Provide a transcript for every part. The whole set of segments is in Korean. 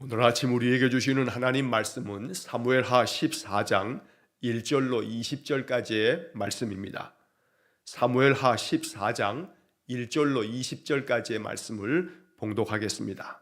오늘 아침 우리에게 주시는 하나님 말씀은 사무엘하 14장 1절로 20절까지의 말씀입니다. 사무엘하 14장 1절로 20절까지의 말씀을 봉독하겠습니다.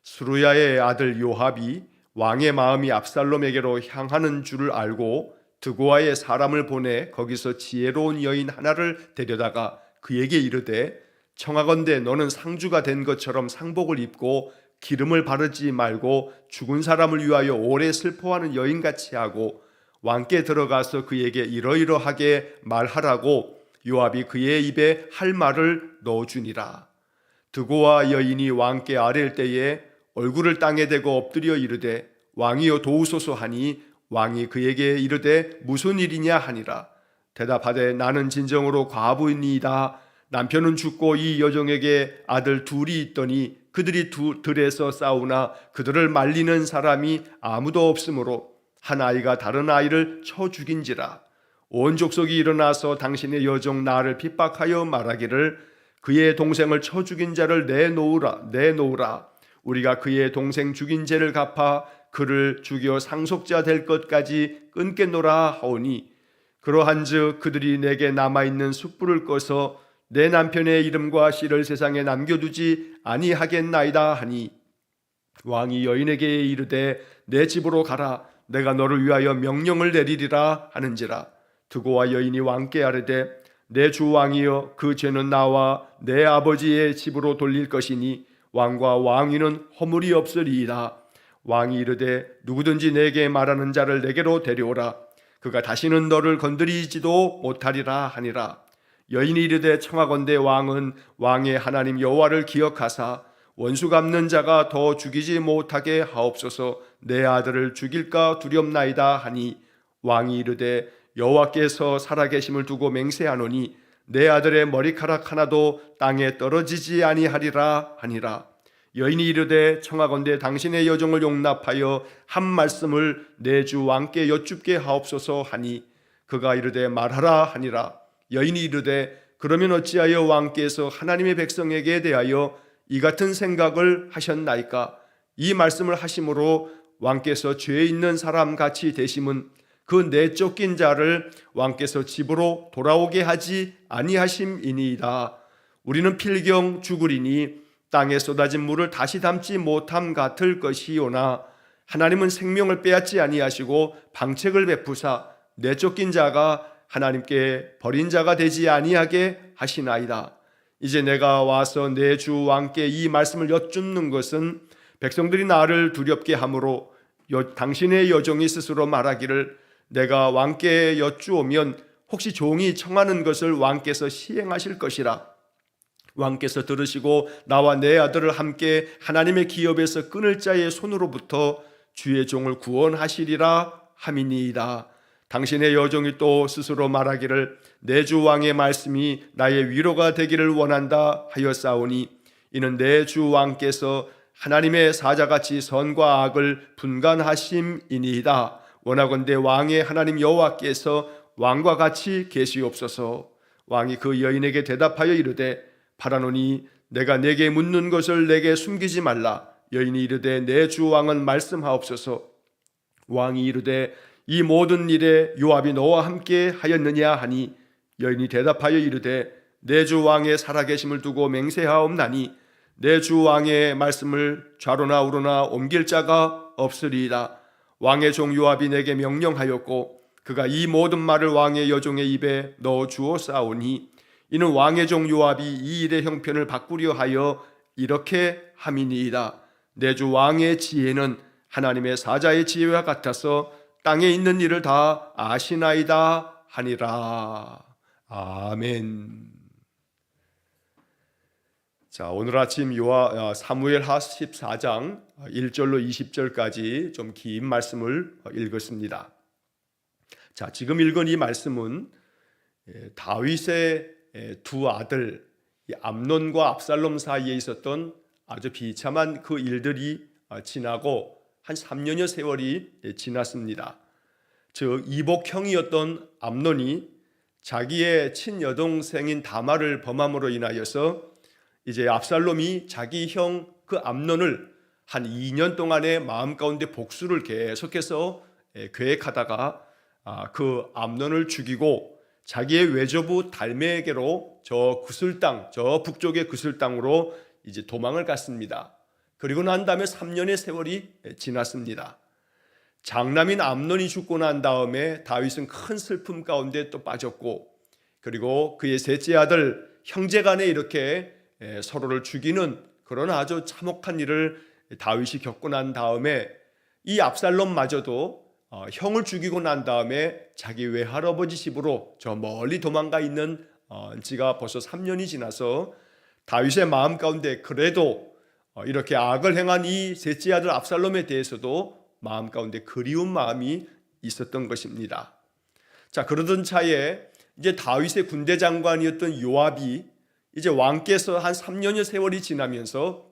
스루야의 아들 요압이 왕의 마음이 압살롬에게로 향하는 줄을 알고 드고아의 사람을 보내 거기서 지혜로운 여인 하나를 데려다가 그에게 이르되 청하건대 너는 상주가 된 것처럼 상복을 입고 기름을 바르지 말고 죽은 사람을 위하여 오래 슬퍼하는 여인같이 하고 왕께 들어가서 그에게 이러이러하게 말하라고 요압이 그의 입에 할 말을 넣어주니라. 드고아 여인이 왕께 아랠 때에 얼굴을 땅에 대고 엎드려 이르되 왕이여 도우소서 하니 왕이 그에게 이르되 무슨 일이냐 하니라. 대답하되 나는 진정으로 과부이니이다. 남편은 죽고 이 여종에게 아들 둘이 있더니 그들이 들에서 싸우나 그들을 말리는 사람이 아무도 없으므로 한 아이가 다른 아이를 쳐 죽인지라. 온 족속이 일어나서 당신의 여종 나를 핍박하여 말하기를 그의 동생을 쳐 죽인 자를 내놓으라. 우리가 그의 동생 죽인 죄를 갚아 그를 죽여 상속자 될 것까지 끊겠노라 하오니 그러한즉 그들이 내게 남아있는 숯불을 꺼서 내 남편의 이름과 씨를 세상에 남겨두지 아니하겠나이다 하니 왕이 여인에게 이르되 내 집으로 가라. 내가 너를 위하여 명령을 내리리라 하는지라. 드고아 여인이 왕께 아뢰되 내 주 왕이여 그 죄는 나와 내 아버지의 집으로 돌릴 것이니 왕과 왕위는 허물이 없으리이다. 왕이 이르되 누구든지 내게 말하는 자를 내게로 데려오라. 그가 다시는 너를 건드리지도 못하리라 하니라. 여인이 이르되 청하건대 왕은 왕의 하나님 여호와를 기억하사 원수 갚는 자가 더 죽이지 못하게 하옵소서. 내 아들을 죽일까 두렵나이다 하니 왕이 이르되 여호와께서 살아계심을 두고 맹세하노니 내 아들의 머리카락 하나도 땅에 떨어지지 아니하리라 하니라. 여인이 이르되 청하건대 당신의 여종을 용납하여 한 말씀을 내 주 왕께 여쭙게 하옵소서 하니 그가 이르되 말하라 하니라. 여인이 이르되 그러면 어찌하여 왕께서 하나님의 백성에게 대하여 이 같은 생각을 하셨나이까? 이 말씀을 하심으로 왕께서 죄 있는 사람 같이 되심은 그 내쫓긴 자를 왕께서 집으로 돌아오게 하지 아니하심이니이다. 우리는 필경 죽으리니 땅에 쏟아진 물을 다시 담지 못함 같을 것이오나 하나님은 생명을 빼앗지 아니하시고 방책을 베푸사 내쫓긴 자가 하나님께 버린 자가 되지 아니하게 하시나이다. 이제 내가 와서 내 주 왕께 이 말씀을 여쭙는 것은 백성들이 나를 두렵게 함으로 당신의 여종이 스스로 말하기를 내가 왕께 여쭈오면 혹시 종이 청하는 것을 왕께서 시행하실 것이라. 왕께서 들으시고 나와 내 아들을 함께 하나님의 기업에서 끊을 자의 손으로부터 주의 종을 구원하시리라 함이니이다. 당신의 여종이 또 스스로 말하기를 내 주 왕의 말씀이 나의 위로가 되기를 원한다 하였사오니 이는 내 주 왕께서 하나님의 사자같이 선과 악을 분간하심이니이다. 원하건대 왕의 하나님 여호와께서 왕과 같이 계시옵소서. 왕이 그 여인에게 대답하여 이르되 바라노니 내가 내게 묻는 것을 내게 숨기지 말라. 여인이 이르되 내 주 왕은 말씀하옵소서. 왕이 이르되 이 모든 일에 요압이 너와 함께 하였느냐 하니 여인이 대답하여 이르되 내 주 왕의 살아계심을 두고 맹세하옵나니 내 주 왕의 말씀을 좌로나 우로나 옮길 자가 없으리이다. 왕의 종 요압이 내게 명령하였고 그가 이 모든 말을 왕의 여종의 입에 넣어 주었사오니 이는 왕의 종 요압이 이 일의 형편을 바꾸려 하여 이렇게 함이니이다. 내 주 왕의 지혜는 하나님의 사자의 지혜와 같아서 땅에 있는 일을 다 아시나이다 하니라. 아멘. 자, 오늘 아침 사무엘하 14장 1절로 20절까지 좀 긴 말씀을 읽었습니다. 자, 지금 읽은 이 말씀은 다윗의 두 아들 암논과 압살롬 사이에 있었던 아주 비참한 그 일들이 지나고 한 3년여 세월이 지났습니다. 즉 이복형이었던 암논이 자기의 친여동생인 다말을 범함으로 인하여서 이제 압살롬이 자기 형 그 암논을 한 2년 동안의 마음 가운데 복수를 계속해서 계획하다가 그 암논을 죽이고 자기의 외조부 달메에게로 저 북쪽의 구슬 땅으로 이제 도망을 갔습니다. 그리고 난 다음에 3년의 세월이 지났습니다. 장남인 암논이 죽고 난 다음에 다윗은 큰 슬픔 가운데 또 빠졌고, 그리고 그의 셋째 아들 형제간에 이렇게 서로를 죽이는 그런 아주 참혹한 일을 다윗이 겪고 난 다음에 이 압살롬마저도 형을 죽이고 난 다음에 자기 외할아버지 집으로 저 멀리 도망가 있는 지가 벌써 3년이 지나서 다윗의 마음 가운데 그래도 이렇게 악을 행한 이 셋째 아들 압살롬에 대해서도 마음 가운데 그리운 마음이 있었던 것입니다. 자, 그러던 차에 이제 다윗의 군대 장관이었던 요압이 이제 왕께서 한 3년여 세월이 지나면서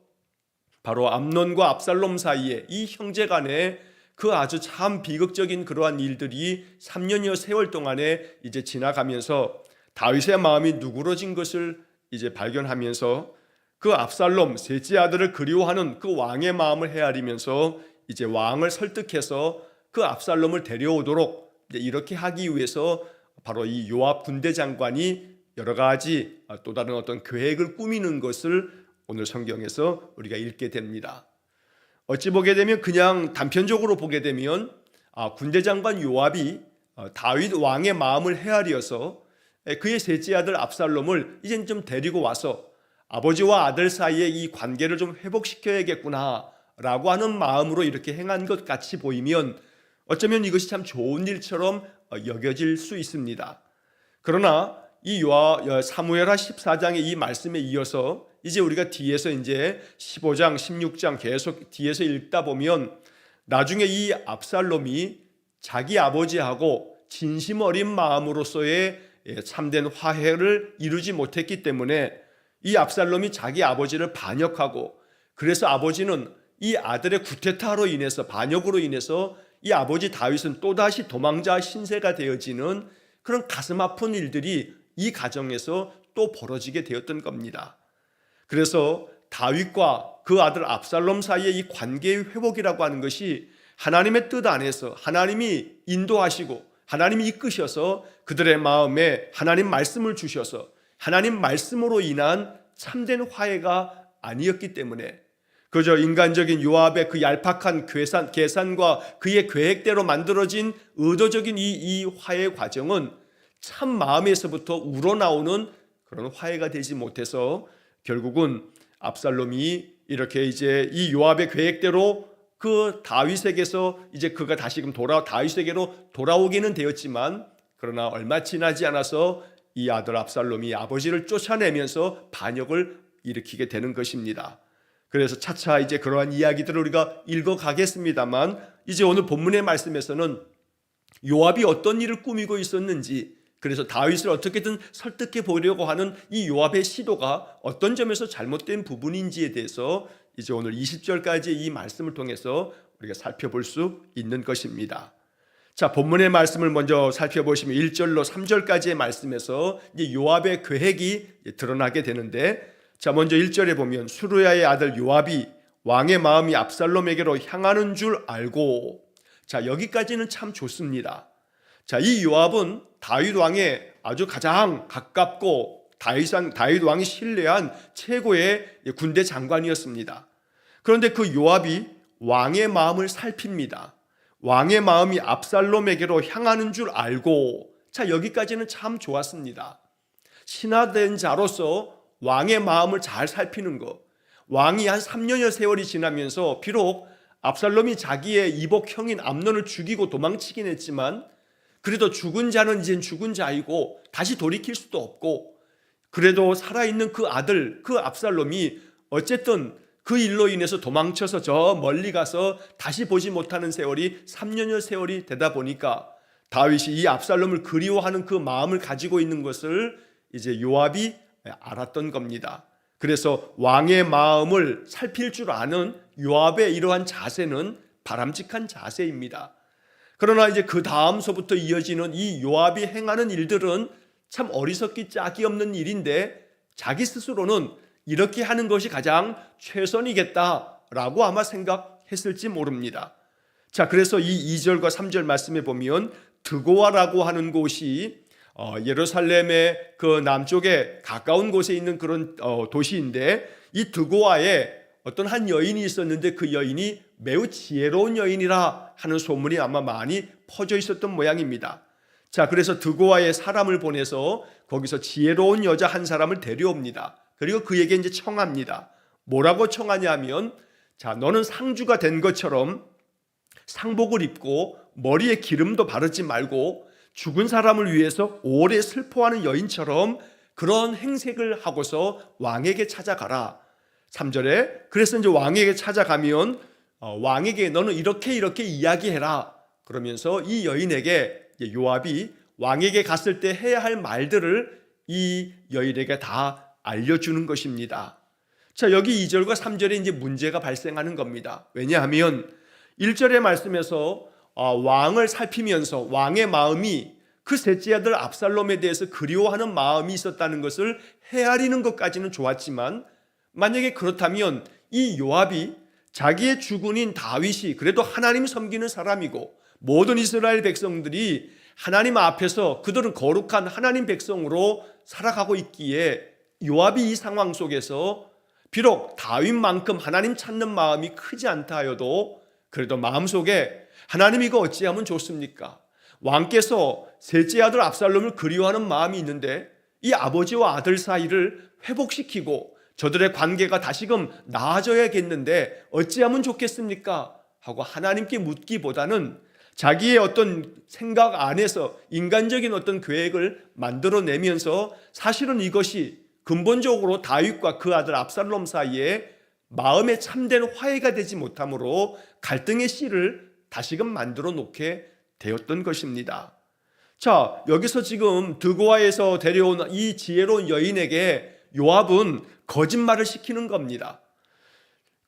바로 암논과 압살롬 사이에 이 형제 간에 그 아주 참 비극적인 그러한 일들이 3년여 세월 동안에 이제 지나가면서 다윗의 마음이 누그러진 것을 이제 발견하면서 그 압살롬 셋째 아들을 그리워하는 그 왕의 마음을 헤아리면서 이제 왕을 설득해서 그 압살롬을 데려오도록 이렇게 하기 위해서 바로 이 요압 군대 장관이 여러 가지 또 다른 어떤 계획을 꾸미는 것을 오늘 성경에서 우리가 읽게 됩니다. 어찌 보게 되면 그냥 단편적으로 보게 되면 군대 장관 요압이 다윗 왕의 마음을 헤아려서 그의 셋째 아들 압살롬을 이젠 좀 데리고 와서 아버지와 아들 사이의 이 관계를 좀 회복시켜야겠구나 라고 하는 마음으로 이렇게 행한 것 같이 보이면 어쩌면 이것이 참 좋은 일처럼 여겨질 수 있습니다. 그러나 이 사무엘하 14장의 이 말씀에 이어서 이제 우리가 뒤에서 이제 15장, 16장 계속 뒤에서 읽다 보면 나중에 이 압살롬이 자기 아버지하고 진심 어린 마음으로서의 참된 화해를 이루지 못했기 때문에 이 압살롬이 자기 아버지를 반역하고, 그래서 아버지는 이 아들의 구테타로 인해서, 반역으로 인해서 이 아버지 다윗은 또다시 도망자 신세가 되어지는 그런 가슴 아픈 일들이 이 가정에서 또 벌어지게 되었던 겁니다. 그래서 다윗과 그 아들 압살롬 사이의 이 관계의 회복이라고 하는 것이 하나님의 뜻 안에서 하나님이 인도하시고 하나님이 이끄셔서 그들의 마음에 하나님 말씀을 주셔서 하나님 말씀으로 인한 참된 화해가 아니었기 때문에 그저 인간적인 요압의 그 얄팍한 계산과 그의 계획대로 만들어진 의도적인 이 화해 과정은 참 마음에서부터 우러나오는 그런 화해가 되지 못해서 결국은 압살롬이 이렇게 이제 이 요압의 계획대로 그 다윗에게서 이제 그가 다시금 다윗에게로 돌아오기는 되었지만, 그러나 얼마 지나지 않아서 이 아들 압살롬이 아버지를 쫓아내면서 반역을 일으키게 되는 것입니다. 그래서 차차 이제 그러한 이야기들을 우리가 읽어가겠습니다만, 이제 오늘 본문의 말씀에서는 요압이 어떤 일을 꾸미고 있었는지, 그래서 다윗을 어떻게든 설득해 보려고 하는 이 요압의 시도가 어떤 점에서 잘못된 부분인지에 대해서 이제 오늘 20절까지 이 말씀을 통해서 우리가 살펴볼 수 있는 것입니다. 자, 본문의 말씀을 먼저 살펴보시면 1절로 3절까지의 말씀에서 이제 요압의 계획이 드러나게 되는데, 자, 먼저 1절에 보면 수르야의 아들 요압이 왕의 마음이 압살롬에게로 향하는 줄 알고, 자, 여기까지는 참 좋습니다. 자, 이 요압은 다윗 왕의 아주 가장 가깝고 다윗 왕이 신뢰한 최고의 군대 장관이었습니다. 그런데 그 요압이 왕의 마음을 살핍니다. 왕의 마음이 압살롬에게로 향하는 줄 알고, 자, 여기까지는 참 좋았습니다. 신하된 자로서 왕의 마음을 잘 살피는 것, 왕이 한 3년여 세월이 지나면서 비록 압살롬이 자기의 이복 형인 암논을 죽이고 도망치긴 했지만, 그래도 죽은 자는 이젠 죽은 자이고 다시 돌이킬 수도 없고, 그래도 살아있는 그 아들 그 압살롬이 어쨌든 그 일로 인해서 도망쳐서 저 멀리 가서 다시 보지 못하는 세월이 3년여 세월이 되다 보니까 다윗이 이 압살롬을 그리워하는 그 마음을 가지고 있는 것을 이제 요압이 알았던 겁니다. 그래서 왕의 마음을 살필 줄 아는 요압의 이러한 자세는 바람직한 자세입니다. 그러나 이제 그 다음서부터 이어지는 이 요압이 행하는 일들은 참 어리석기 짝이 없는 일인데, 자기 스스로는 이렇게 하는 것이 가장 최선이겠다 라고 아마 생각했을지 모릅니다. 자, 그래서 이 2절과 3절 말씀에 보면 드고아라고 하는 곳이 예루살렘의 그 남쪽에 가까운 곳에 있는 그런 도시인데, 이 드고아에 어떤 한 여인이 있었는데 그 여인이 매우 지혜로운 여인이라 하는 소문이 아마 많이 퍼져 있었던 모양입니다. 자, 그래서 드고아에 사람을 보내서 거기서 지혜로운 여자 한 사람을 데려옵니다. 그리고 그에게 이제 청합니다. 뭐라고 청하냐면, 자, 너는 상주가 된 것처럼 상복을 입고 머리에 기름도 바르지 말고 죽은 사람을 위해서 오래 슬퍼하는 여인처럼 그런 행색을 하고서 왕에게 찾아가라. 3절에 그래서 이제 왕에게 찾아가면 왕에게 너는 이렇게 이야기해라. 그러면서 이 여인에게 요압이 왕에게 갔을 때 해야 할 말들을 이 여인에게 다 알려주는 것입니다. 자, 여기 2절과 3절에 이제 문제가 발생하는 겁니다. 왜냐하면 1절의 말씀에서 왕을 살피면서 왕의 마음이 그 셋째 아들 압살롬에 대해서 그리워하는 마음이 있었다는 것을 헤아리는 것까지는 좋았지만, 만약에 그렇다면 이 요압이 자기의 주군인 다윗이 그래도 하나님 섬기는 사람이고 모든 이스라엘 백성들이 하나님 앞에서 그들은 거룩한 하나님 백성으로 살아가고 있기에 요압이 이 상황 속에서 비록 다윗만큼 하나님 찾는 마음이 크지 않다 하여도 그래도 마음속에 하나님 이거 어찌하면 좋습니까? 왕께서 셋째 아들 압살롬을 그리워하는 마음이 있는데 이 아버지와 아들 사이를 회복시키고 저들의 관계가 다시금 나아져야겠는데 어찌하면 좋겠습니까? 하고 하나님께 묻기보다는 자기의 어떤 생각 안에서 인간적인 어떤 계획을 만들어내면서 사실은 이것이 근본적으로 다윗과 그 아들 압살롬 사이에 마음에 참된 화해가 되지 못하므로 갈등의 씨를 다시금 만들어 놓게 되었던 것입니다. 자, 여기서 지금 드고아에서 데려온 이 지혜로운 여인에게 요압은 거짓말을 시키는 겁니다.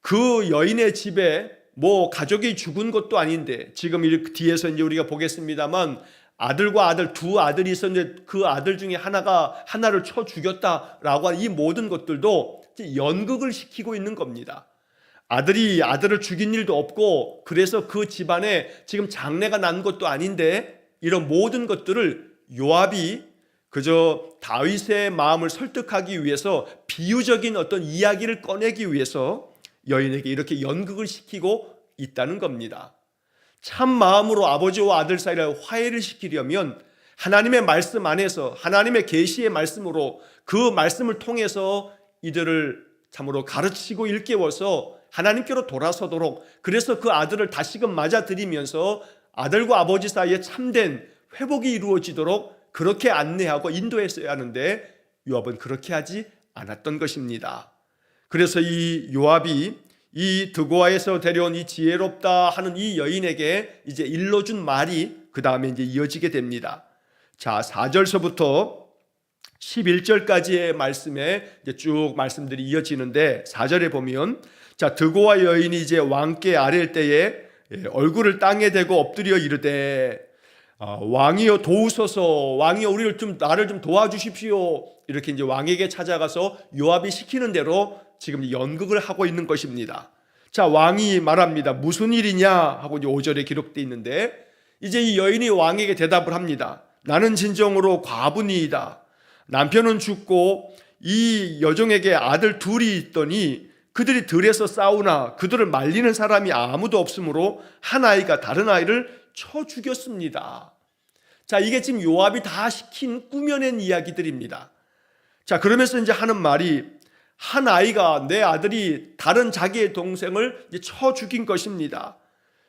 그 여인의 집에 뭐 가족이 죽은 것도 아닌데, 지금 뒤에서 이제 우리가 보겠습니다만 아들과 아들 두 아들이 있었는데 그 아들 중에 하나를 쳐 죽였다라고 하는 이 모든 것들도 연극을 시키고 있는 겁니다. 아들이 아들을 죽인 일도 없고 그래서 그 집안에 지금 장례가 난 것도 아닌데, 이런 모든 것들을 요압이 그저 다윗의 마음을 설득하기 위해서 비유적인 어떤 이야기를 꺼내기 위해서 여인에게 이렇게 연극을 시키고 있다는 겁니다. 참 마음으로 아버지와 아들 사이를 화해를 시키려면 하나님의 말씀 안에서 하나님의 계시의 말씀으로 그 말씀을 통해서 이들을 참으로 가르치고 일깨워서 하나님께로 돌아서도록, 그래서 그 아들을 다시금 맞아들이면서 아들과 아버지 사이에 참된 회복이 이루어지도록 그렇게 안내하고 인도했어야 하는데 요압은 그렇게 하지 않았던 것입니다. 그래서 이 요압이 이 드고아에서 데려온 이 지혜롭다 하는 이 여인에게 이제 일러준 말이 그 다음에 이제 이어지게 됩니다. 자, 4절서부터 11절까지의 말씀에 이제 쭉 말씀들이 이어지는데, 4절에 보면 자, 드고아 여인이 이제 왕께 아랠 때에 얼굴을 땅에 대고 엎드려 이르되 왕이여 도우소서, 왕이여 나를 좀 도와주십시오. 이렇게 이제 왕에게 찾아가서 요압이 시키는 대로 지금 연극을 하고 있는 것입니다. 자, 왕이 말합니다. 무슨 일이냐 하고 이제 5절에 기록되어 있는데, 이제 이 여인이 왕에게 대답을 합니다. 나는 진정으로 과부니이다. 남편은 죽고 이 여종에게 아들 둘이 있더니 그들이 들에서 싸우나 그들을 말리는 사람이 아무도 없으므로 한 아이가 다른 아이를 쳐 죽였습니다. 자, 이게 지금 요압이 다 시킨 꾸며낸 이야기들입니다. 자, 그러면서 이제 하는 말이 한 아이가, 내 아들이 다른 자기의 동생을 이제 쳐 죽인 것입니다.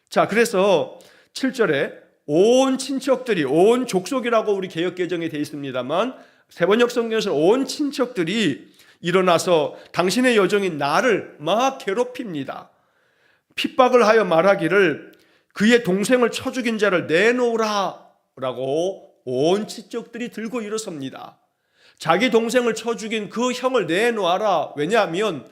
자, 그래서 7절에 온 친척들이, 온 족속이라고 우리 개역개정에 되어 있습니다만 세번역 성경에서 온 친척들이 일어나서 당신의 여종인 나를 막 괴롭힙니다. 핍박을 하여 말하기를 그의 동생을 쳐 죽인 자를 내놓으라 라고 온 친척들이 들고 일어섭니다. 자기 동생을 쳐 죽인 그 형을 내놓아라. 왜냐하면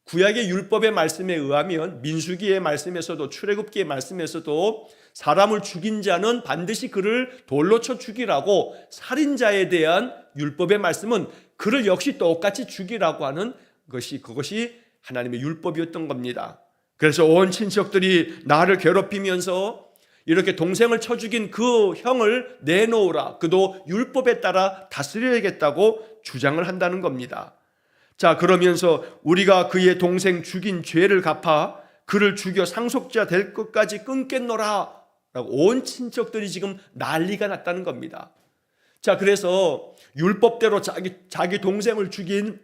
구약의 율법의 말씀에 의하면, 민수기의 말씀에서도 출애굽기의 말씀에서도 사람을 죽인 자는 반드시 그를 돌로 쳐 죽이라고, 살인자에 대한 율법의 말씀은 그를 역시 똑같이 죽이라고 하는 그것이 하나님의 율법이었던 겁니다. 그래서 온 친척들이 나를 괴롭히면서 이렇게 동생을 쳐 죽인 그 형을 내놓으라. 그도 율법에 따라 다스려야겠다고 주장을 한다는 겁니다. 자, 그러면서 우리가 그의 동생 죽인 죄를 갚아 그를 죽여 상속자 될 것까지 끊겠노라 라고 온 친척들이 지금 난리가 났다는 겁니다. 자, 그래서 율법대로 자기 동생을 죽인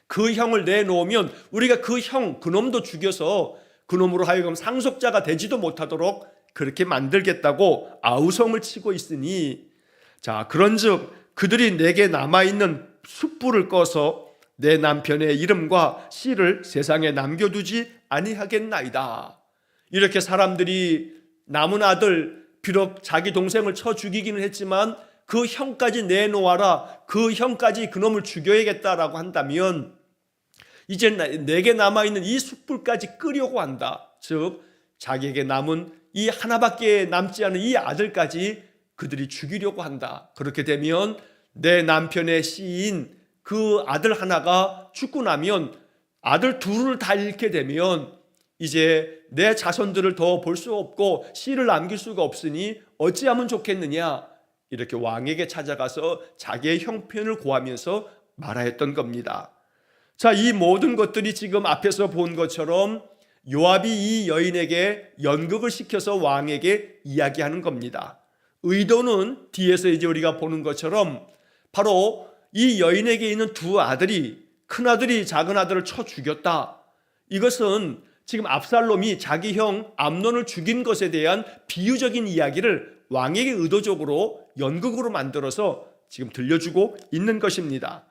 그 형을 내놓으면 우리가 그 형, 그놈도 죽여서 그놈으로 하여금 상속자가 되지도 못하도록 그렇게 만들겠다고 아우성을 치고 있으니, 자, 그런즉 그들이 내게 남아있는 숯불을 꺼서 내 남편의 이름과 씨를 세상에 남겨두지 아니하겠나이다. 이렇게 사람들이 남은 아들, 비록 자기 동생을 쳐 죽이기는 했지만 그 형까지 내놓아라, 그 형까지 그놈을 죽여야겠다라고 한다면 이제 내게 남아있는 이 숯불까지 끄려고 한다. 즉 자기에게 남은 이 하나밖에 남지 않은 이 아들까지 그들이 죽이려고 한다. 그렇게 되면 내 남편의 씨인 그 아들 하나가 죽고 나면 아들 둘을 다 잃게 되면 이제 내 자손들을 더 볼 수 없고 씨를 남길 수가 없으니 어찌하면 좋겠느냐, 이렇게 왕에게 찾아가서 자기의 형편을 고하면서 말하였던 겁니다. 자, 이 모든 것들이 지금 앞에서 본 것처럼 요압이 이 여인에게 연극을 시켜서 왕에게 이야기하는 겁니다. 의도는 뒤에서 이제 우리가 보는 것처럼 바로 이 여인에게 있는 두 아들이, 큰 아들이 작은 아들을 쳐 죽였다. 이것은 지금 압살롬이 자기 형 암논을 죽인 것에 대한 비유적인 이야기를 왕에게 의도적으로 연극으로 만들어서 지금 들려주고 있는 것입니다.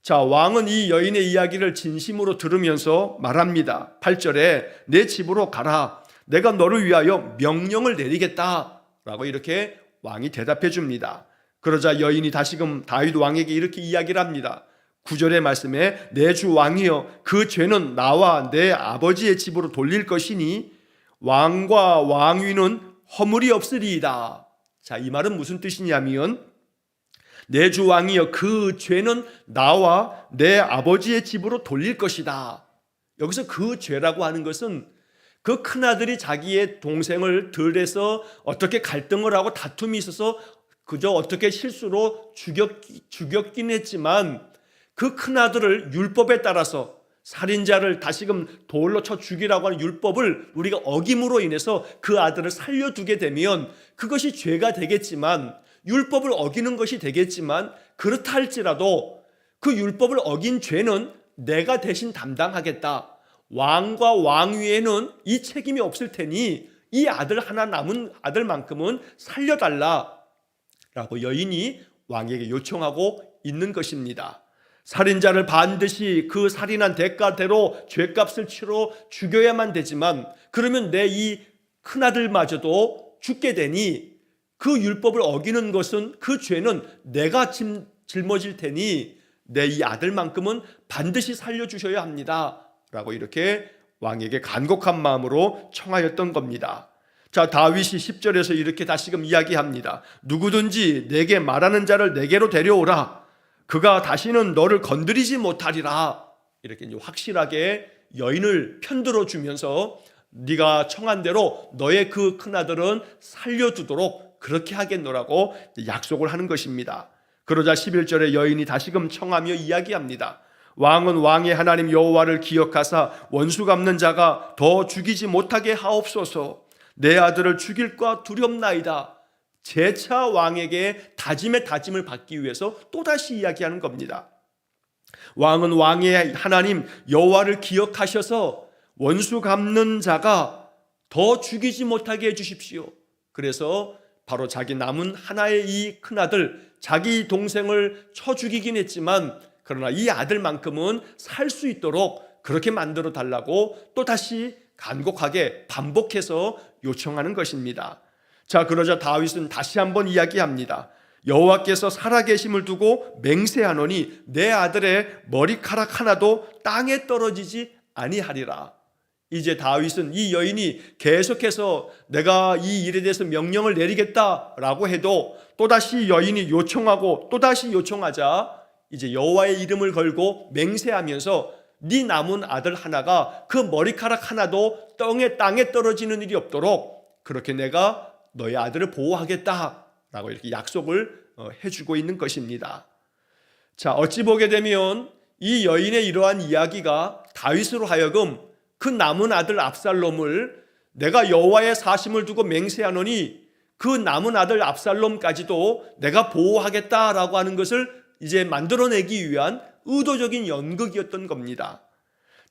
자, 왕은 이 여인의 이야기를 진심으로 들으면서 말합니다. 8절에 내 집으로 가라. 내가 너를 위하여 명령을 내리겠다 라고 이렇게 왕이 대답해 줍니다. 그러자 여인이 다시금 다윗 왕에게 이렇게 이야기를 합니다. 9절의 말씀에 내 주 왕이여, 그 죄는 나와 내 아버지의 집으로 돌릴 것이니 왕과 왕위는 허물이 없으리이다. 자, 이 말은 무슨 뜻이냐면 내 주 왕이여, 그 죄는 나와 내 아버지의 집으로 돌릴 것이다. 여기서 그 죄라고 하는 것은 그 큰아들이 자기의 동생을 들에서 어떻게 갈등을 하고 다툼이 있어서 그저 어떻게 실수로 죽였긴 했지만 그 큰아들을 율법에 따라서 살인자를 다시금 돌로 쳐 죽이라고 하는 율법을 우리가 어김으로 인해서 그 아들을 살려두게 되면 그것이 죄가 되겠지만, 율법을 어기는 것이 되겠지만, 그렇다 할지라도 그 율법을 어긴 죄는 내가 대신 담당하겠다. 왕과 왕위에는 이 책임이 없을 테니 이 아들 하나 남은 아들만큼은 살려달라 라고 여인이 왕에게 요청하고 있는 것입니다. 살인자를 반드시 그 살인한 대가대로 죄값을 치러 죽여야만 되지만, 그러면 내 이 큰아들마저도 죽게 되니 그 율법을 어기는 것은, 그 죄는 내가 짊어질 테니 내 이 아들만큼은 반드시 살려주셔야 합니다 라고 이렇게 왕에게 간곡한 마음으로 청하였던 겁니다. 자, 다윗이 10절에서 이렇게 다시금 이야기합니다. 누구든지 내게 말하는 자를 내게로 데려오라. 그가 다시는 너를 건드리지 못하리라. 이렇게 이제 확실하게 여인을 편들어 주면서 네가 청한 대로 너의 그 큰아들은 살려두도록 그렇게 하겠노라고 약속을 하는 것입니다. 그러자 11절에 여인이 다시금 청하며 이야기합니다. 왕은 왕의 하나님 여호와를 기억하사 원수 갚는 자가 더 죽이지 못하게 하옵소서. 내 아들을 죽일까 두렵나이다. 재차 왕에게 다짐의 다짐을 받기 위해서 또다시 이야기하는 겁니다. 왕은 왕의 하나님 여호와를 기억하셔서 원수 갚는 자가 더 죽이지 못하게 해주십시오. 그래서 바로 자기 남은 하나의 이 큰아들, 자기 동생을 쳐 죽이긴 했지만 그러나 이 아들만큼은 살 수 있도록 그렇게 만들어 달라고 또다시 간곡하게 반복해서 요청하는 것입니다. 자, 그러자 다윗은 다시 한번 이야기합니다. 여호와께서 살아계심을 두고 맹세하노니 내 아들의 머리카락 하나도 땅에 떨어지지 아니하리라. 이제 다윗은 이 여인이 계속해서 내가 이 일에 대해서 명령을 내리겠다라고 해도 또다시 여인이 요청하고 또다시 요청하자 이제 여호와의 이름을 걸고 맹세하면서 네 남은 아들 하나가 그 머리카락 하나도 땅에 떨어지는 일이 없도록 그렇게 내가 너의 아들을 보호하겠다라고 이렇게 약속을 해주고 있는 것입니다. 자, 어찌 보게 되면 이 여인의 이러한 이야기가 다윗으로 하여금 그 남은 아들 압살롬을 내가 여호와의 사심을 두고 맹세하노니 그 남은 아들 압살롬까지도 내가 보호하겠다라고 하는 것을 이제 만들어내기 위한 의도적인 연극이었던 겁니다.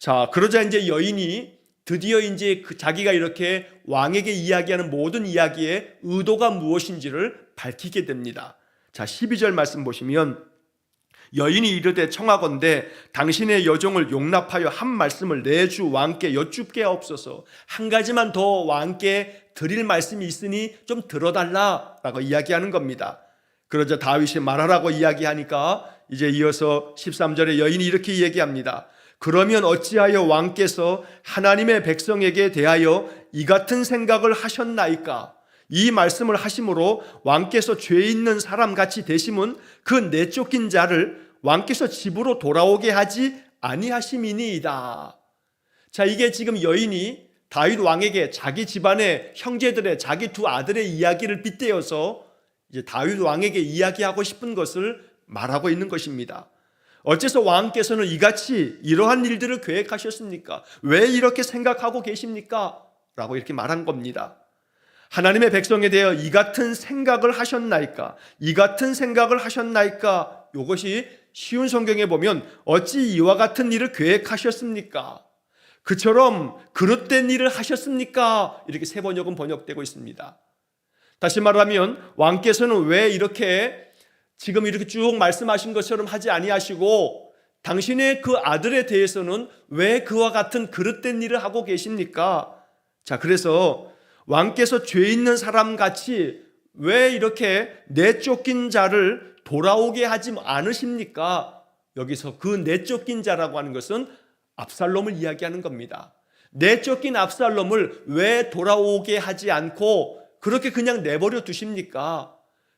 자, 그러자 이제 여인이 드디어 이제 자기가 이렇게 왕에게 이야기하는 모든 이야기의 의도가 무엇인지를 밝히게 됩니다. 자, 12절 말씀 보시면 여인이 이르되 청하건대 당신의 여종을 용납하여 한 말씀을 내 주 왕께 여쭙게 하옵소서. 한 가지만 더 왕께 드릴 말씀이 있으니 좀 들어달라라고 이야기하는 겁니다. 그러자 다윗이 말하라고 이야기하니까 이제 이어서 13절에 여인이 이렇게 얘기합니다. 그러면 어찌하여 왕께서 하나님의 백성에게 대하여 이 같은 생각을 하셨나이까? 이 말씀을 하심으로 왕께서 죄 있는 사람같이 되심은 그 내쫓긴 자를 왕께서 집으로 돌아오게 하지 아니하심이니이다. 자, 이게 지금 여인이 다윗 왕에게 자기 집안의 형제들의 자기 두 아들의 이야기를 빗대어서 이제 다윗 왕에게 이야기하고 싶은 것을 말하고 있는 것입니다. 어째서 왕께서는 이같이 이러한 일들을 계획하셨습니까? 왜 이렇게 생각하고 계십니까? 라고 이렇게 말한 겁니다. 하나님의 백성에 대하여 이 같은 생각을 하셨나이까? 이 같은 생각을 하셨나이까? 이것이 쉬운 성경에 보면 어찌 이와 같은 일을 계획하셨습니까? 그처럼 그릇된 일을 하셨습니까? 이렇게 세 번역은 번역되고 있습니다. 다시 말하면 왕께서는 왜 이렇게 지금 이렇게 쭉 말씀하신 것처럼 하지 아니하시고 당신의 그 아들에 대해서는 왜 그와 같은 그릇된 일을 하고 계십니까? 자, 그래서 왕께서 죄 있는 사람같이 왜 이렇게 내쫓긴 자를 돌아오게 하지 않으십니까? 여기서 그 내쫓긴 자라고 하는 것은 압살롬을 이야기하는 겁니다. 내쫓긴 압살롬을 왜 돌아오게 하지 않고 그렇게 그냥 내버려 두십니까?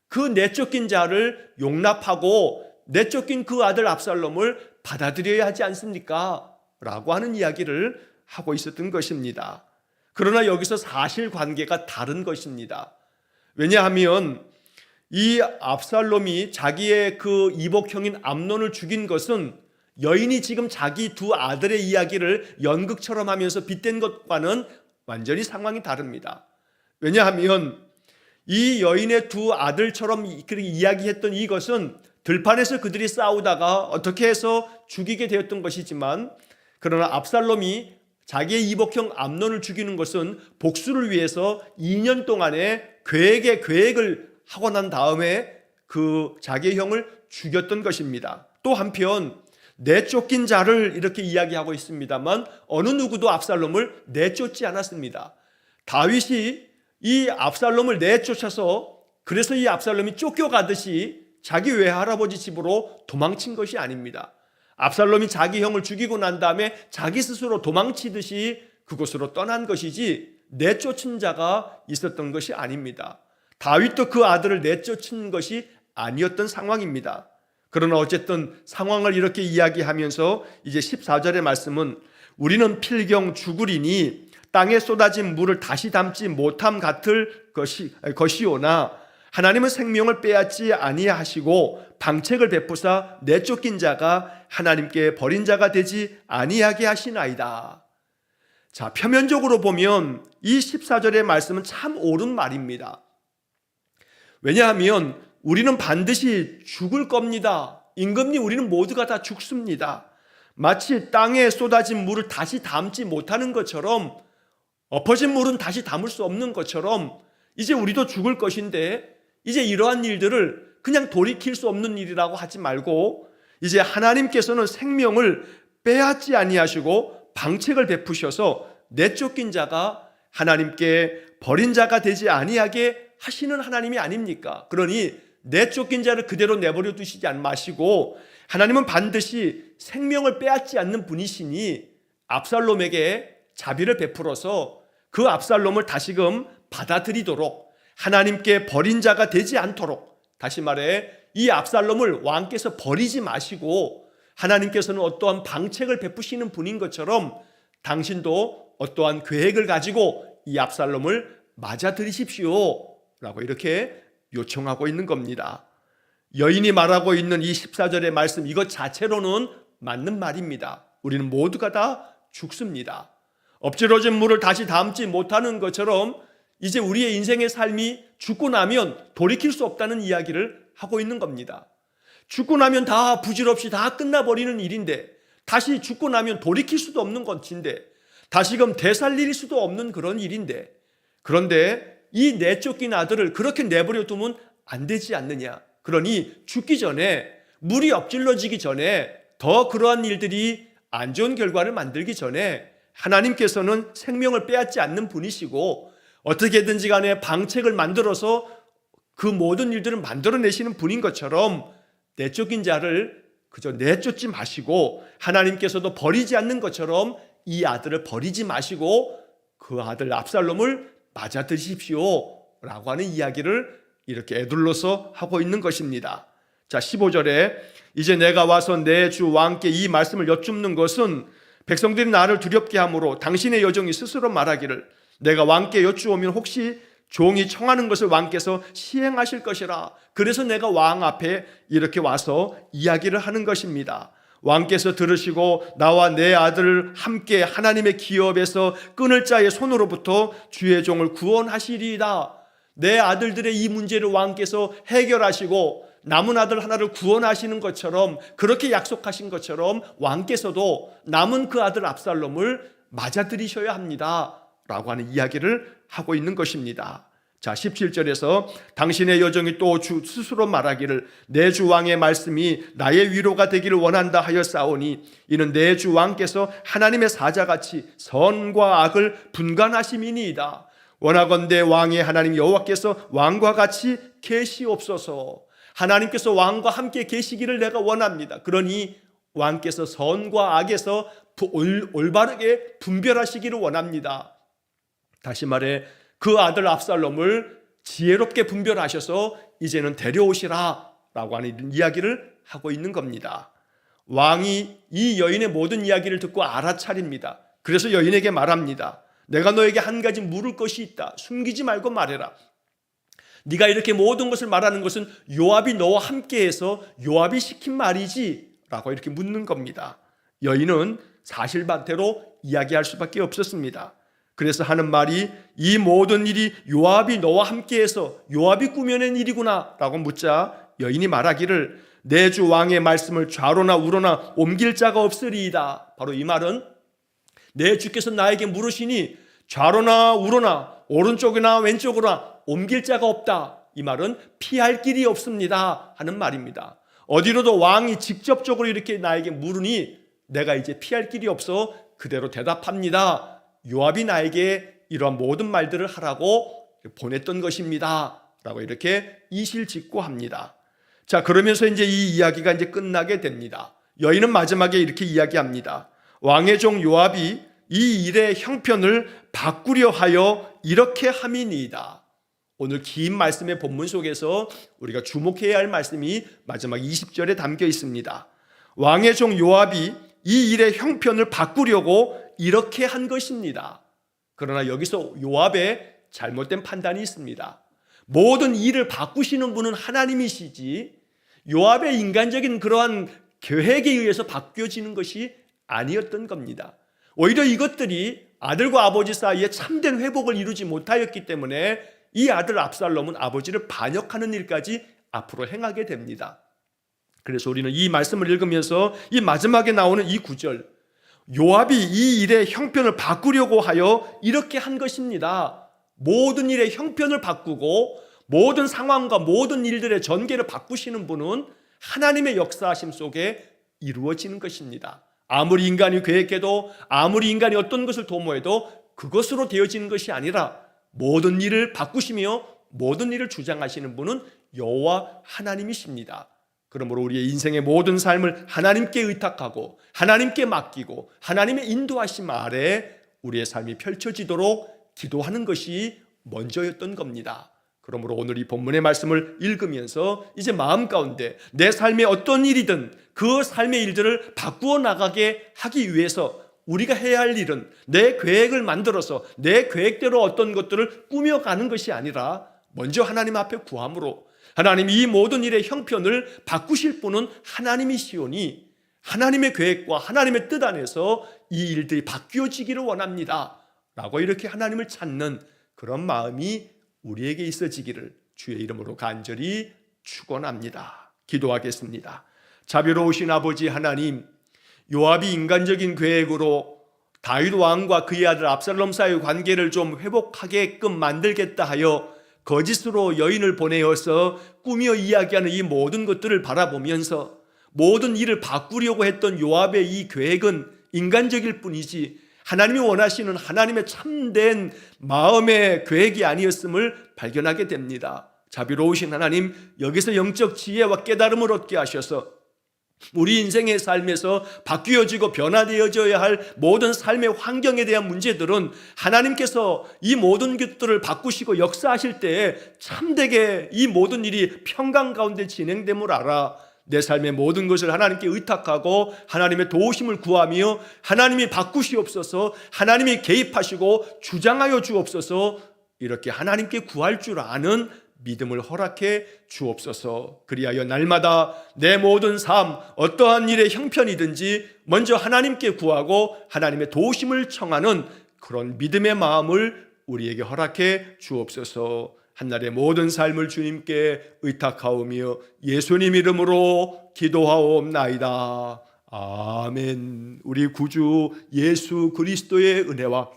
그 내쫓긴 자를 용납하고 내쫓긴 그 아들 압살롬을 받아들여야 하지 않습니까? 라고 하는 이야기를 하고 있었던 것입니다. 그러나 여기서 사실관계가 다른 것입니다. 왜냐하면 이 압살롬이 자기의 그 이복형인 암논을 죽인 것은 여인이 지금 자기 두 아들의 이야기를 연극처럼 하면서 빗댄 것과는 완전히 상황이 다릅니다. 왜냐하면 이 여인의 두 아들처럼 그렇게 이야기했던 이것은 들판에서 그들이 싸우다가 어떻게 해서 죽이게 되었던 것이지만, 그러나 압살롬이 자기의 이복형 암논을 죽이는 것은 복수를 위해서 2년 동안의 계획을 하고 난 다음에 그 자기의 형을 죽였던 것입니다. 또 한편 내쫓긴 자를 이렇게 이야기하고 있습니다만 어느 누구도 압살롬을 내쫓지 않았습니다. 다윗이 이 압살롬을 내쫓아서 그래서 이 압살롬이 쫓겨가듯이 자기 외할아버지 집으로 도망친 것이 아닙니다. 압살롬이 자기 형을 죽이고 난 다음에 자기 스스로 도망치듯이 그곳으로 떠난 것이지 내쫓은 자가 있었던 것이 아닙니다. 다윗도 그 아들을 내쫓은 것이 아니었던 상황입니다. 그러나 어쨌든 상황을 이렇게 이야기하면서 이제 14절의 말씀은 우리는 필경 죽으리니 땅에 쏟아진 물을 다시 담지 못함 같을 것이오나 하나님은 생명을 빼앗지 아니하시고 방책을 베푸사 내쫓긴 자가 하나님께 버린 자가 되지 아니하게 하시나이다. 자, 표면적으로 보면 이 14절의 말씀은 참 옳은 말입니다. 왜냐하면 우리는 반드시 죽을 겁니다. 임금님, 우리는 모두가 다 죽습니다. 마치 땅에 쏟아진 물을 다시 담지 못하는 것처럼, 엎어진 물은 다시 담을 수 없는 것처럼 이제 우리도 죽을 것인데, 이제 이러한 일들을 그냥 돌이킬 수 없는 일이라고 하지 말고 이제 하나님께서는 생명을 빼앗지 아니하시고 방책을 베푸셔서 내쫓긴 자가 하나님께 버린 자가 되지 아니하게 하시는 하나님이 아닙니까? 그러니 내쫓긴 자를 그대로 내버려 두시지 마시고 하나님은 반드시 생명을 빼앗지 않는 분이시니 압살롬에게 자비를 베풀어서 그 압살롬을 다시금 받아들이도록, 하나님께 버린 자가 되지 않도록, 다시 말해 이 압살롬을 왕께서 버리지 마시고 하나님께서는 어떠한 방책을 베푸시는 분인 것처럼 당신도 어떠한 계획을 가지고 이 압살롬을 맞아들이십시오 라고 이렇게 요청하고 있는 겁니다. 여인이 말하고 있는 이 14절의 말씀, 이것 자체로는 맞는 말입니다. 우리는 모두가 다 죽습니다. 엎질러진 물을 다시 담지 못하는 것처럼 이제 우리의 인생의 삶이 죽고 나면 돌이킬 수 없다는 이야기를 하고 있는 겁니다. 죽고 나면 다 부질없이 다 끝나버리는 일인데, 다시 죽고 나면 돌이킬 수도 없는 것인데, 다시금 되살릴 수도 없는 그런 일인데, 그런데 이 내쫓긴 아들을 그렇게 내버려 두면 안 되지 않느냐. 그러니 죽기 전에, 물이 엎질러지기 전에, 더 그러한 일들이 안 좋은 결과를 만들기 전에 하나님께서는 생명을 빼앗지 않는 분이시고 어떻게든지 간에 방책을 만들어서 그 모든 일들을 만들어내시는 분인 것처럼 내쫓긴 자를 그저 내쫓지 마시고, 하나님께서도 버리지 않는 것처럼 이 아들을 버리지 마시고 그 아들 압살롬을 맞아들이십시오 라고 하는 이야기를 이렇게 에둘러서 하고 있는 것입니다. 자, 15절에 이제 내가 와서 내 주 왕께 이 말씀을 여쭙는 것은 백성들이 나를 두렵게 하므로 당신의 여종이 스스로 말하기를 내가 왕께 여쭈오면 혹시 종이 청하는 것을 왕께서 시행하실 것이라. 그래서 내가 왕 앞에 이렇게 와서 이야기를 하는 것입니다. 왕께서 들으시고 나와 내 아들을 함께 하나님의 기업에서 끊을 자의 손으로부터 주의 종을 구원하시리이다. 내 아들들의 이 문제를 왕께서 해결하시고 남은 아들 하나를 구원하시는 것처럼, 그렇게 약속하신 것처럼 왕께서도 남은 그 아들 압살롬을 맞아들이셔야 합니다 라고 하는 이야기를 하고 있는 것입니다. 자, 17절에서 당신의 여종이 또 스스로 말하기를 내 주 왕의 말씀이 나의 위로가 되기를 원한다 하였사오니 이는 내 주 왕께서 하나님의 사자같이 선과 악을 분간하심이니이다. 원하건대 왕의 하나님 여호와께서 왕과 같이 계시옵소서. 하나님께서 왕과 함께 계시기를 내가 원합니다. 그러니 왕께서 선과 악에서 올바르게 분별하시기를 원합니다. 다시 말해 그 아들 압살롬을 지혜롭게 분별하셔서 이제는 데려오시라 라고 하는 이야기를 하고 있는 겁니다. 왕이 이 여인의 모든 이야기를 듣고 알아차립니다. 그래서 여인에게 말합니다. 내가 너에게 한 가지 물을 것이 있다. 숨기지 말고 말해라. 네가 이렇게 모든 것을 말하는 것은 요압이 너와 함께해서 요압이 시킨 말이지? 라고 이렇게 묻는 겁니다. 여인은 사실반대로 이야기할 수밖에 없었습니다. 그래서 하는 말이 이 모든 일이 요압이 너와 함께해서 요압이 꾸며낸 일이구나 라고 묻자 여인이 말하기를 내 주 왕의 말씀을 좌로나 우로나 옮길 자가 없으리이다. 바로 이 말은 내 주께서 나에게 물으시니 좌로나 우로나 오른쪽이나 왼쪽으로나 옮길 자가 없다. 이 말은 피할 길이 없습니다 하는 말입니다. 어디로도 왕이 직접적으로 이렇게 나에게 물으니 내가 이제 피할 길이 없어 그대로 대답합니다. 요압이 나에게 이러한 모든 말들을 하라고 보냈던 것입니다 라고 이렇게 이실직고합니다. 자, 그러면서 이제 이 이야기가 이제 끝나게 됩니다. 여인은 마지막에 이렇게 이야기합니다. 왕의 종 요압이 이 일의 형편을 바꾸려 하여 이렇게 함이니이다. 오늘 긴 말씀의 본문 속에서 우리가 주목해야 할 말씀이 마지막 20절에 담겨 있습니다. 왕의 종 요압이 이 일의 형편을 바꾸려고 이렇게 한 것입니다. 그러나 여기서 요압의 잘못된 판단이 있습니다. 모든 일을 바꾸시는 분은 하나님이시지 요압의 인간적인 그러한 계획에 의해서 바뀌어지는 것이 아니었던 겁니다. 오히려 이것들이 아들과 아버지 사이에 참된 회복을 이루지 못하였기 때문에 이 아들 압살롬은 아버지를 반역하는 일까지 앞으로 행하게 됩니다. 그래서 우리는 이 말씀을 읽으면서 이 마지막에 나오는 이 구절, 요압이 이 일의 형편을 바꾸려고 하여 이렇게 한 것입니다. 모든 일의 형편을 바꾸고 모든 상황과 모든 일들의 전개를 바꾸시는 분은 하나님의 역사하심 속에 이루어지는 것입니다. 아무리 인간이 계획해도 아무리 인간이 어떤 것을 도모해도 그것으로 되어지는 것이 아니라 모든 일을 바꾸시며 모든 일을 주장하시는 분은 여호와 하나님이십니다. 그러므로 우리의 인생의 모든 삶을 하나님께 의탁하고 하나님께 맡기고 하나님의 인도하심 아래 우리의 삶이 펼쳐지도록 기도하는 것이 먼저였던 겁니다. 그러므로 오늘 이 본문의 말씀을 읽으면서 이제 마음 가운데 내 삶에 어떤 일이든 그 삶의 일들을 바꾸어 나가게 하기 위해서 우리가 해야 할 일은 내 계획을 만들어서 내 계획대로 어떤 것들을 꾸며가는 것이 아니라 먼저 하나님 앞에 구함으로, 하나님 이 모든 일의 형편을 바꾸실 분은 하나님이시오니 하나님의 계획과 하나님의 뜻 안에서 이 일들이 바뀌어지기를 원합니다 라고 이렇게 하나님을 찾는 그런 마음이 우리에게 있어지기를 주의 이름으로 간절히 축원합니다. 기도하겠습니다. 자비로우신 아버지 하나님, 요압이 인간적인 계획으로 다윗 왕과 그의 아들 압살롬 사이의 관계를 좀 회복하게끔 만들겠다 하여 거짓으로 여인을 보내어서 꾸며 이야기하는 이 모든 것들을 바라보면서 모든 일을 바꾸려고 했던 요압의 이 계획은 인간적일 뿐이지 하나님이 원하시는 하나님의 참된 마음의 계획이 아니었음을 발견하게 됩니다. 자비로우신 하나님, 여기서 영적 지혜와 깨달음을 얻게 하셔서 우리 인생의 삶에서 바뀌어지고 변화되어져야 할 모든 삶의 환경에 대한 문제들은 하나님께서 이 모든 것들을 바꾸시고 역사하실 때에 참되게 이 모든 일이 평강 가운데 진행됨을 알아 내 삶의 모든 것을 하나님께 의탁하고 하나님의 도우심을 구하며 하나님이 바꾸시옵소서, 하나님이 개입하시고 주장하여 주옵소서, 이렇게 하나님께 구할 줄 아는 믿음을 허락해 주옵소서. 그리하여 날마다 내 모든 삶 어떠한 일의 형편이든지 먼저 하나님께 구하고 하나님의 도우심을 청하는 그런 믿음의 마음을 우리에게 허락해 주옵소서. 한날의 모든 삶을 주님께 의탁하오며 예수님 이름으로 기도하옵나이다. 아멘. 우리 구주 예수 그리스도의 은혜와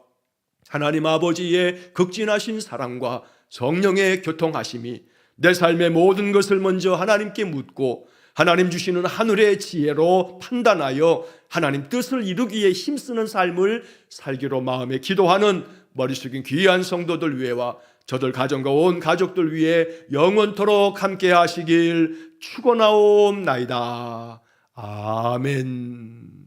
하나님 아버지의 극진하신 사랑과 성령의 교통하심이 내 삶의 모든 것을 먼저 하나님께 묻고 하나님 주시는 하늘의 지혜로 판단하여 하나님 뜻을 이루기에 힘쓰는 삶을 살기로 마음에 기도하는 머리 숙인 귀한 성도들 위해와 저들 가정과 온 가족들 위해 영원토록 함께 하시길 축원하옵나이다. 아멘.